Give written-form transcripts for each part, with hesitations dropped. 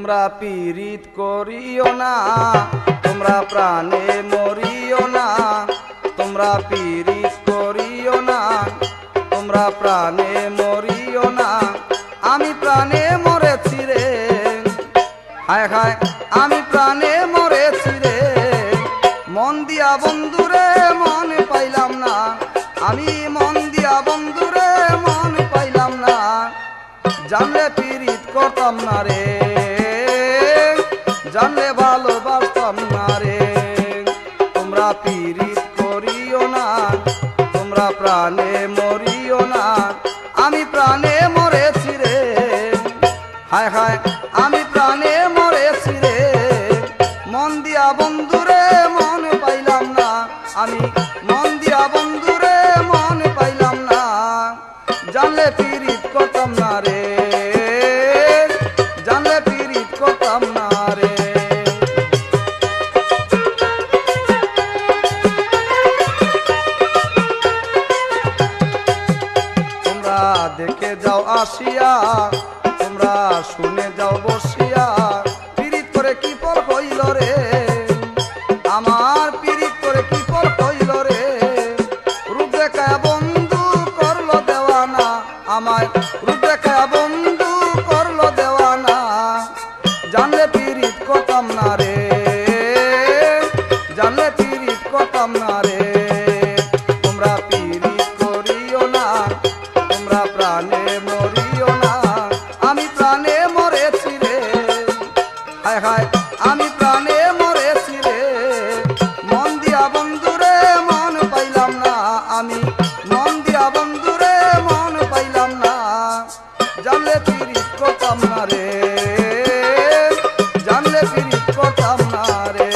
তোমরা পীড়িত করিও না, তোমরা প্রাণে মরিও না। তোমরা পীড়িত করিও না, তোমরা প্রাণে মরিও না। আমি প্রাণে মরেছি রে, হায় হায় আমি প্রাণে মরেছি রে। মন দিয়া বন্ধুরে মন পাইলাম না, আমি মন দিয়া বন্ধুরে মন পাইলাম না। জানলে পীড়িত করতাম না রে, জানলে ভালোবাসতাম না রে। তোমরা পীড়িত করিও না, তোমরা প্রাণে মরিও না। আমি প্রাণে মরেছি রে, হায় হায় আমি প্রাণে মরেছি রে। মন দিয়া বন্ধুরে মন পাইলাম না, আমি মন দিয়া বন্ধুরে মন পাইলাম না। জানলে পীড়িত করতাম না রে, জানলে পীড়িত করতাম না রে। তোমরা দেখে যাও আসিয়া, তোমরা শুনে যাও বসিয়া। পীড়িত করে কি ফল হইল রে, আমার পীড়িত করে কি ফল হইল রে। রূপ দেখায় বন্ধু করলো দেওয়ানা, আমায় রূপ দেখায় বন্ধু করলো দেওয়ানা। জানলে পীড়িত করতাম না রে, জানলে পীড়িত করতাম না রে। তোমরা পীড়িত করিও না, তোমরা প্রাণে মরিও না। আমি প্রাণে মরেছি রে, হায় হায় আমি প্রাণে মরেছি রে। মন দিয়া বন্ধুরে মন পাইলাম না, আমি মন দিয়া বন্ধুরে মন পাইলাম না। জানলে পীড়িত করতাম না রে, জানলে পীড়িত করতাম না রে।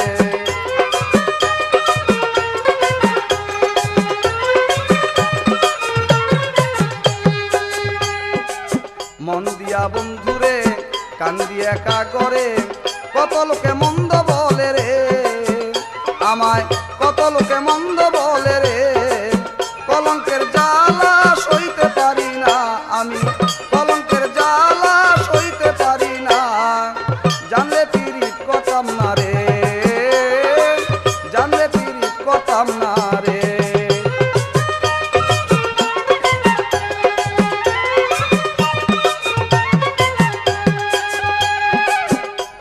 মন দিয়া বন্ধুরে কান্দি একা করে, কত লোকে মন্দ বলে রে, আমায় কত লোকে মন্দ বলে রে। কলঙ্কের জ্বালা সইতে পারি না, আমি কলঙ্কের জ্বালা সইতে পারি না। জানলে পীড়িত করতাম না রে, জানলে পীড়িত করতাম না রে।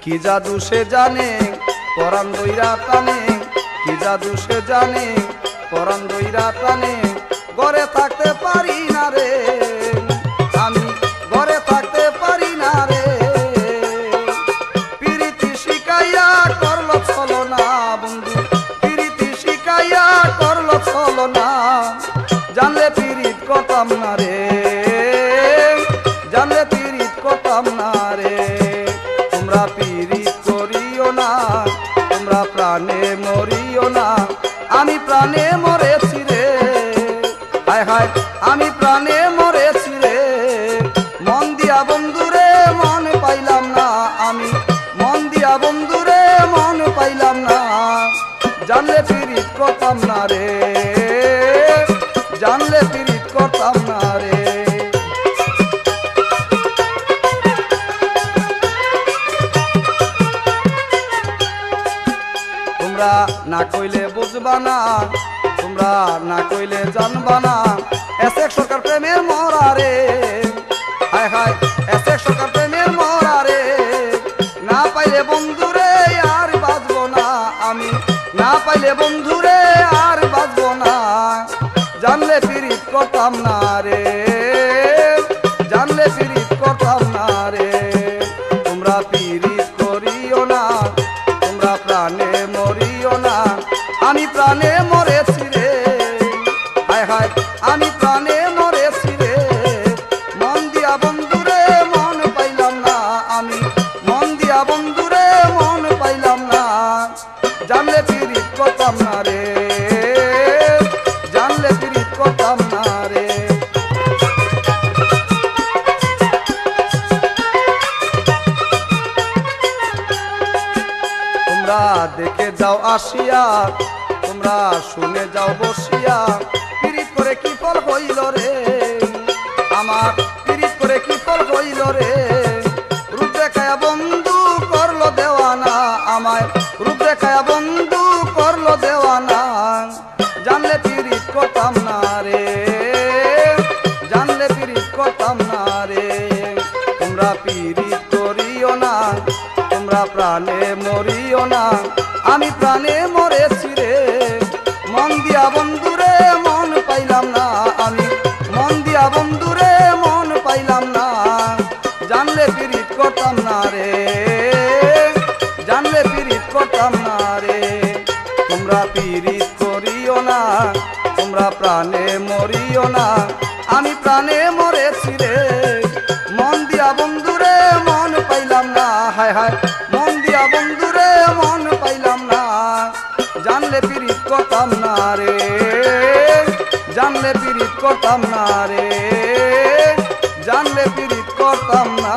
কি জাদু সে জানে পরাণ দইরা টানে, কি জাদু সে জানে পরাণ দইরা টানে। ঘরে থাকতে পারি না রে, আমি ঘরে থাকতে পারি না রে। পীড়িতি শিখাইয়া করলো ছলনা বন্ধু, পীড়িতি শিখাইয়া করলো ছলনা। জানলে পীড়িত করতাম না রে, জানলে পীড়িত করতাম না রে। তোমরা পীড়িত করিও না, তোমরা প্রাণে মরিও না। আমি প্রাণে মরেছি রে, হায় হায় আমি প্রাণে মরেছি রে। মন দিয়া বন্ধুরে মন পাইলাম না, আমি মন দিয়া বন্ধুরে মন পাইলাম না। জানলে পীড়িত করতাম না রে, জানলে পীড়িত করতাম না রে। তোমরা না কইলে বুঝবা না, তোমরা না কইলে জানবা না। এসেক সরকার প্রেমের মরা রে, হায় হায় এসেক সরকার প্রেমের মরা রে। না পাইলে বন্ধুরে আর বাঁচবো না, আমি না পাইলে বন্ধুরে আর বাঁচবো না। জানলে পীড়িত করতাম না রে, জানলে পীড়িত করতাম না রে। তোমরা পীড়িত করিও না, তোমরা প্রাণে মরিও না। আমি প্রাণে মরেছি রে, হায় হায় আমি প্রাণে মরেছি রে। মন দিয়া বন্ধুরে মন পাইলাম না, আমি মন দিয়া বন্ধুরে মন পাইলাম না। জানলে পীড়িত করতাম না রে, জানলে পীড়িত করতাম না রে। তোমরা দেখে যাও আসিয়া, তোমরা শুনে যাও বসিয়া। পীড়িত করে কি ফল হইল রে, আমার পীড়িত করে কি ফল হইল রে। রূপ দেখায় বন্ধু জানলে পিরিত করতাম না রে, জানলে পিরিত করতাম না রে। তোমরা পিরিত করিও না, তোমরা প্রাণে মরিও না, আমি প্রাণে মরেছি রে। মন দিয়া বন্ধুরে মন পাইলাম না, আমি মন দিয়া বন্ধুরে মন পাইলাম না। জানলে পিরিত করতাম না রে, জানলে পিরিত করতাম না রে। তোমরা পিরিত করিও না, তোমরা প্রাণে মরিও না, আমি প্রাণে মরেছি রে। মন দিয়া বন্ধুরে মন পাইলাম না, হায় হায় মন দিয়া বন্ধুরে মন পাইলাম না। জানলে পিরিত করতাম না রে, জানলে পিরিত করতাম না রে, জানলে পিরিত করতাম না।